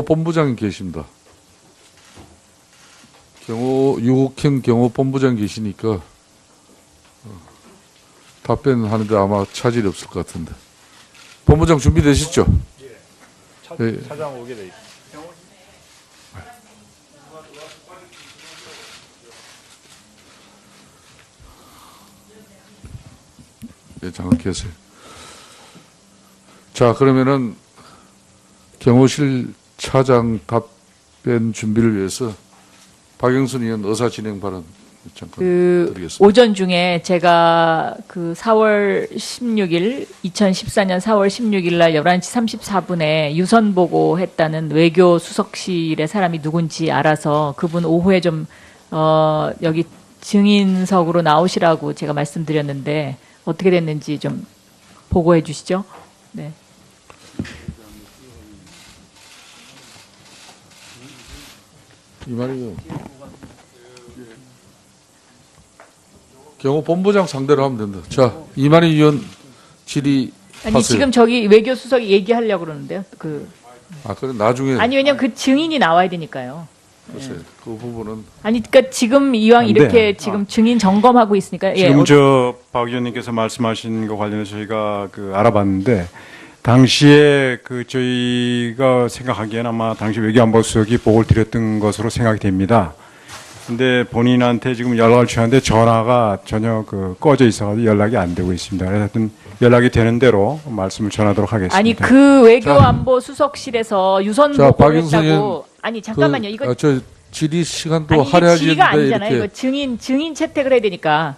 본부장이 계십니다. 유국형 경호본부장 계시니까 답변하는데 아마 차질이 없을 것 같은데. 본부장 준비되시죠? 예. 차장 오게 돼 있습니다. 예, 잠깐 계세요. 자, 그러면은 경호실 차장 답변 준비를 위해서 박영순 의원 의사 진행 발언 잠깐 드리겠습니다. 오전 중에 제가 4월 16일, 2014년 4월 16일 날 11시 34분에 유선 보고했다는 외교 수석실의 사람이 누군지 알아서 그분 오후에 좀, 여기 증인석으로 나오시라고 제가 말씀드렸는데 어떻게 됐는지 좀 보고해 주시죠. 네. 이만희 경호본부장 상대로 하면 된다. 자, 이만희 의원 질의하세요. 아니 지금 저기 외교 수석이 얘기하려고 그러는데요. 그래 나중에. 아니 왜냐면 그 증인이 나와야 되니까요. 글쎄, 그 부분은. 아니 그러니까 지금 이왕 이렇게 지금 증인 점검하고 있으니까 지금 박 의원님께서 말씀하신 거 관련해서 저희가 알아봤는데 당시에 저희가 생각하기에는 아마 당시 외교안보 수석이 보고를 드렸던 것으로 생각이 됩니다. 근데 본인한테 지금 연락을 취하는데 전화가 전혀 꺼져 있어가지고 연락이 안 되고 있습니다. 그래서 하여튼 연락이 되는 대로 말씀을 전하도록 하겠습니다. 아니 그 외교안보 수석실에서 유선 보고를 박영선 했다고. 아니 잠깐만요. 이거 저 질의 시간도 아니, 이게 할애하지 질의가 않는데 아니잖아요. 이렇게. 이거 증인 채택을 해야 되니까.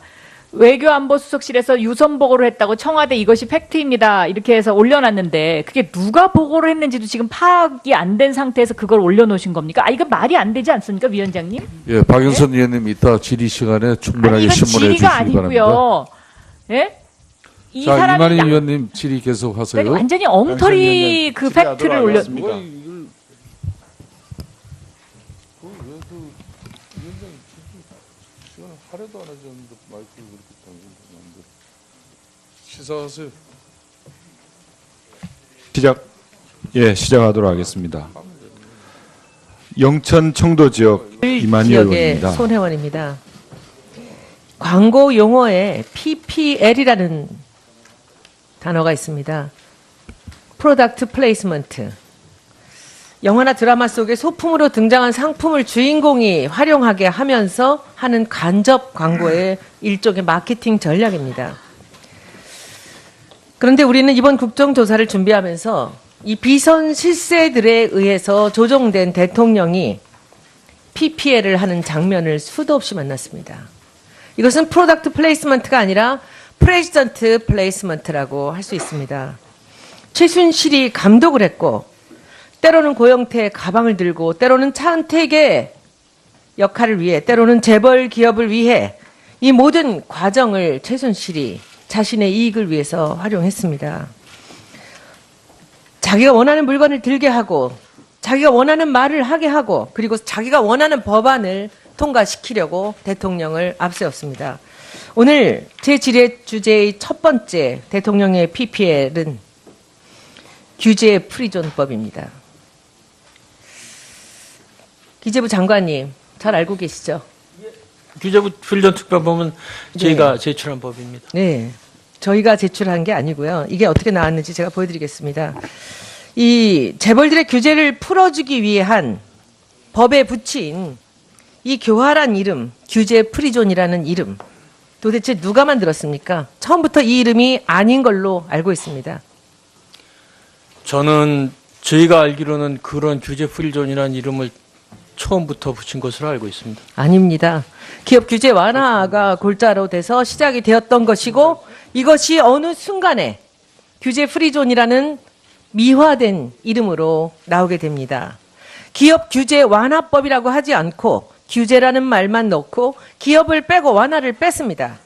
외교안보 수석실에서 유선 보고를 했다고 청와대 이것이 팩트입니다. 이렇게 해서 올려놨는데 그게 누가 보고를 했는지도 지금 파악이 안 된 상태에서 그걸 올려놓으신 겁니까? 이거 말이 안 되지 않습니까, 위원장님? 예, 박영선 의원님 이따 질의 시간에 충분하게 아니, 이건 신문해 주시기 질의가 바랍니다. 아니고요. 예? 이 자, 사람이 이만희 의원님 질의 계속하세요. 아니, 완전히 엉터리 그 팩트를 올려. 하려도 안 하셨는데 마이크를 그렇게 당기는데 시작하세요. 시작하도록 하겠습니다. 영천 청도 지역 이만희 지역의 의원입니다. 손혜원입니다. 광고 용어에 PPL이라는 단어가 있습니다. 프로덕트 플레이스먼트. 영화나 드라마 속에 소품으로 등장한 상품을 주인공이 활용하게 하면서 하는 간접 광고의 일종의 마케팅 전략입니다. 그런데 우리는 이번 국정조사를 준비하면서 이 비선 실세들에 의해서 조종된 대통령이 PPL을 하는 장면을 수도 없이 만났습니다. 이것은 프로덕트 플레이스먼트가 아니라 프레지던트 플레이스먼트라고 할 수 있습니다. 최순실이 감독을 했고 때로는 고영태의 가방을 들고 때로는 차은택의 역할을 위해 때로는 재벌 기업을 위해 이 모든 과정을 최순실이 자신의 이익을 위해서 활용했습니다. 자기가 원하는 물건을 들게 하고 자기가 원하는 말을 하게 하고 그리고 자기가 원하는 법안을 통과시키려고 대통령을 앞세웠습니다. 오늘 제 질의 주제의 첫 번째 대통령의 PPL은 규제 프리존법입니다. 기재부 장관님 잘 알고 계시죠? 규제부 필전 특별법은 저희가 제출한 법입니다. 네, 저희가 제출한 게 아니고요. 이게 어떻게 나왔는지 제가 보여드리겠습니다. 이 재벌들의 규제를 풀어주기 위한 법에 붙인 이 교활한 이름, 규제 프리존이라는 이름, 도대체 누가 만들었습니까? 처음부터 이 이름이 아닌 걸로 알고 있습니다. 저는 저희가 알기로는 그런 규제 프리존이라는 이름을 처음부터 붙인 것으로 알고 있습니다. 아닙니다. 기업 규제 완화가 골자로 돼서 시작이 되었던 것이고 이것이 어느 순간에 규제 프리존이라는 미화된 이름으로 나오게 됩니다. 기업 규제 완화법이라고 하지 않고 규제라는 말만 넣고 기업을 빼고 완화를 뺐습니다.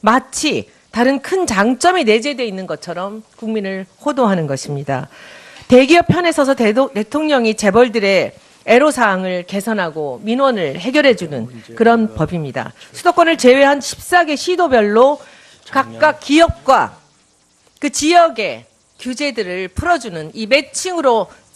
마치 다른 큰 장점이 내재되어 있는 것처럼 국민을 호도하는 것입니다. 대기업 편에 서서 대통령이 재벌들의 애로사항을 개선하고 민원을 해결해주는 그런 법입니다. 수도권을 제외한 14개 시도별로 각각 기업과 그 지역의 규제들을 풀어주는 이 매칭으로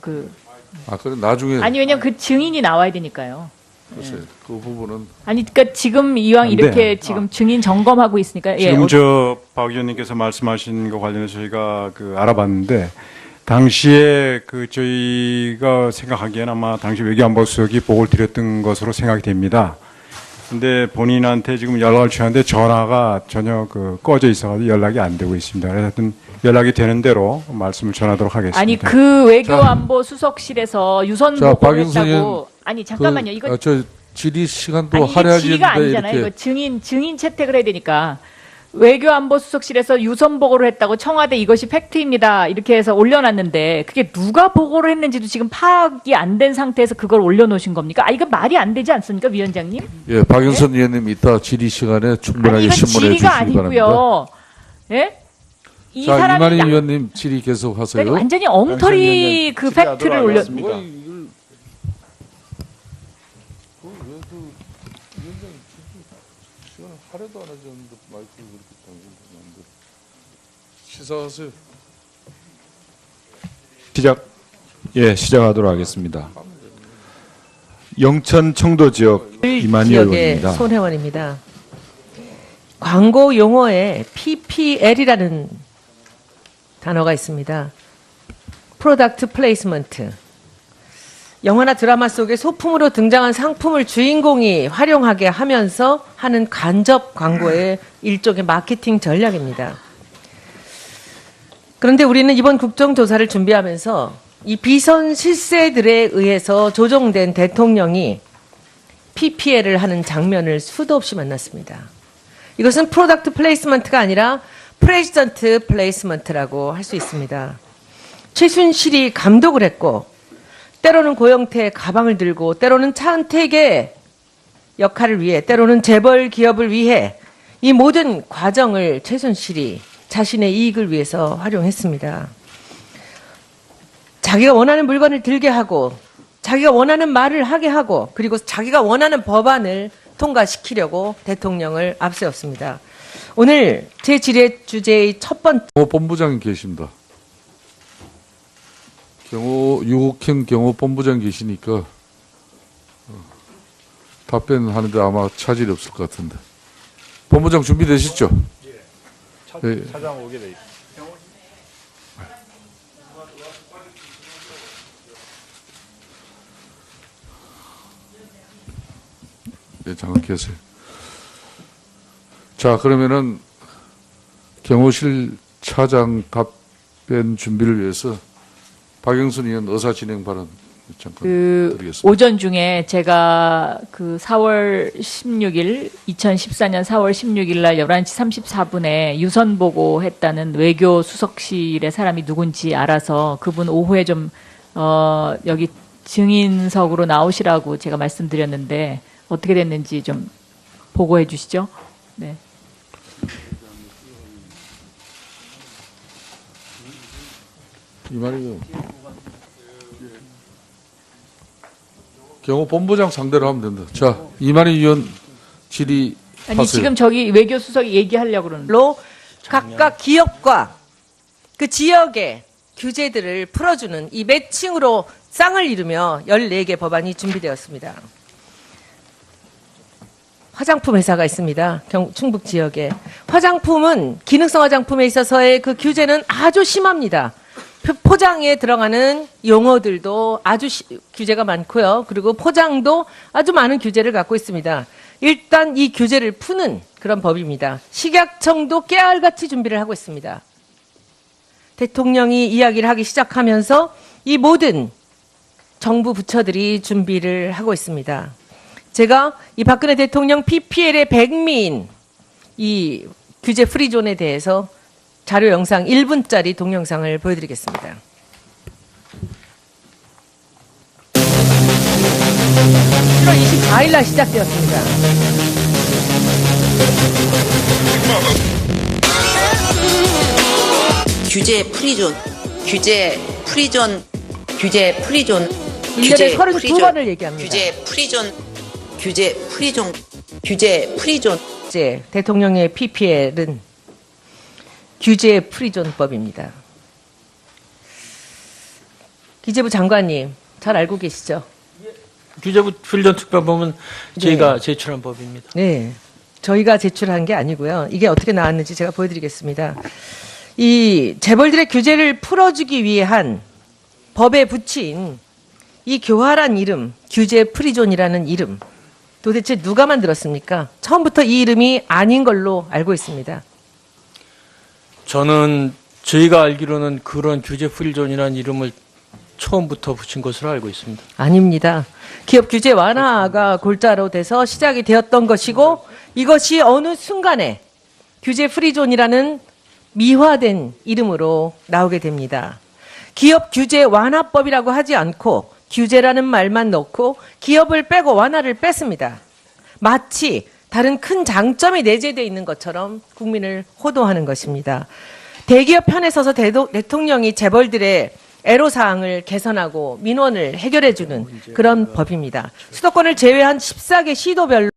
그 그래 나중에 아니 왜냐면 그 증인이 나와야 되니까요. 글쎄, 그 부분은 아니 그러니까 지금 이왕 네. 이렇게 지금 증인 점검하고 있으니까 지금 박 의원님께서 말씀하신 거 관련해서 저희가 알아봤는데 당시에 저희가 생각하기에는 아마 당시 외교안보수석이 보고를 드렸던 것으로 생각이 됩니다. 근데 본인한테 지금 연락을 주셨는데 전화가 전혀 꺼져 있어가지고 연락이 안 되고 있습니다. 그래서 하여튼 연락이 되는 대로 말씀을 전하도록 하겠습니다. 아니 그 외교안보 수석실에서 유선 자, 보고를 박영선 했다고 의원, 아니 잠깐만요. 이거 저 질의 시간도 아니 이게 할애하지 질의가 않는데 아니잖아요. 이렇게 이거 증인 채택을 해야 되니까 외교안보수석실에서 유선 보고를 했다고 청와대 이것이 팩트입니다. 이렇게 해서 올려놨는데 그게 누가 보고를 했는지도 지금 파악이 안 된 상태에서 그걸 올려놓으신 겁니까? 이거 말이 안 되지 않습니까, 위원장님? 예, 박영선 의원님 이따 질의 시간에 충분하게 아니 이건 신문해 주시기 질의가 바랍니다. 아니고요. 예? 이 자, 사람이 이만희 나- 의원님 질의 계속하세요. 그러니까 완전히 엉터리 그 팩트를 올려. 하려도 안 하셨는데 마이크를 그렇게 당기는데 시작하세요. 시작하도록 하겠습니다. 영천 청도 지역 이만희 지역의 의원입니다. 손혜원입니다. 광고 용어에 PPL이라는 단어가 있습니다. 프로덕트 플레이스먼트. 영화나 드라마 속에 소품으로 등장한 상품을 주인공이 활용하게 하면서 하는 간접 광고의 일종의 마케팅 전략입니다. 그런데 우리는 이번 국정조사를 준비하면서 이 비선 실세들에 의해서 조종된 대통령이 PPL을 하는 장면을 수도 없이 만났습니다. 이것은 프로덕트 플레이스먼트가 아니라 프레지던트 플레이스먼트라고 할 수 있습니다. 최순실이 감독을 했고 때로는 고영태의 가방을 들고 때로는 차은택의 역할을 위해 때로는 재벌 기업을 위해 이 모든 과정을 최순실이 자신의 이익을 위해서 활용했습니다. 자기가 원하는 물건을 들게 하고 자기가 원하는 말을 하게 하고 그리고 자기가 원하는 법안을 통과시키려고 대통령을 앞세웠습니다. 오늘 제 질의 주제의 첫 번째 경호본부장님 계십니다. 유국현 경호본부장 계시니까 답변하는데 아마 차질이 없을 것 같은데. 본부장 준비되셨죠? 예. 차장 오게 돼 있습니다. 네, 잠깐 계세요. 자, 그러면은 경호실 차장 답변 준비를 위해서 박영선 의원 의사 진행 발언 잠깐 드리겠습니다. 오전 중에 제가 4월 16일 2014년 4월 16일 날 11시 34분에 유선 보고했다는 외교 수석실의 사람이 누군지 알아서 그분 오후에 좀 여기 증인석으로 나오시라고 제가 말씀드렸는데 어떻게 됐는지 좀 보고해 주시죠. 네. 이만희 의원. 경호본부장 상대로 하면 된다. 자, 이만희 의원 질의하세요. 아니 지금 저기 외교 수석이 얘기하려고 그러는데. 로 각각 기업과 그 지역의 규제들을 풀어주는 이 매칭으로 쌍을 이루며 14개 법안이 준비되었습니다. 화장품 회사가 있습니다. 충북 지역에. 화장품은 기능성 화장품에 있어서의 그 규제는 아주 심합니다. 포장에 들어가는 용어들도 아주 규제가 많고요. 그리고 포장도 아주 많은 규제를 갖고 있습니다. 일단 이 규제를 푸는 그런 법입니다. 식약청도 깨알같이 준비를 하고 있습니다. 대통령이 이야기를 하기 시작하면서 이 모든 정부 부처들이 준비를 하고 있습니다. 제가 이 박근혜 대통령 PPL의 백미인 이 규제 프리존에 대해서 자료 영상 1분짜리 동영상을 보여드리겠습니다. (7월 24일) 날 시작되었습니다. 규제 프리존, 규제 프리존, 규제 프리존, 1년에 32번을 얘기합니다. 규제 프리존, 규제 프리존, 규제 프리존. 이제 대통령의 PPL은 규제 프리존법입니다. 기재부 장관님 잘 알고 계시죠? 규제부 프리존 특별법은 저희가 제출한 법입니다. 네. 저희가 제출한 게 아니고요. 이게 어떻게 나왔는지 제가 보여드리겠습니다. 이 재벌들의 규제를 풀어주기 위한 법에 붙인 이 교활한 이름, 규제 프리존이라는 이름, 도대체 누가 만들었습니까? 처음부터 이 이름이 아닌 걸로 알고 있습니다. 저는 저희가 알기로는 그런 규제 프리존이라는 이름을 처음부터 붙인 것으로 알고 있습니다. 아닙니다. 기업 규제 완화가 골자로 돼서 시작이 되었던 것이고 이것이 어느 순간에 규제 프리존이라는 미화된 이름으로 나오게 됩니다. 기업 규제 완화법이라고 하지 않고 규제라는 말만 넣고 기업을 빼고 완화를 뺐습니다. 마치 다른 큰 장점이 내재되어 있는 것처럼 국민을 호도하는 것입니다. 대기업 편에 서서 대통령이 재벌들의 애로사항을 개선하고 민원을 해결해주는 그런 법입니다. 수도권을 제외한 14개 시도별로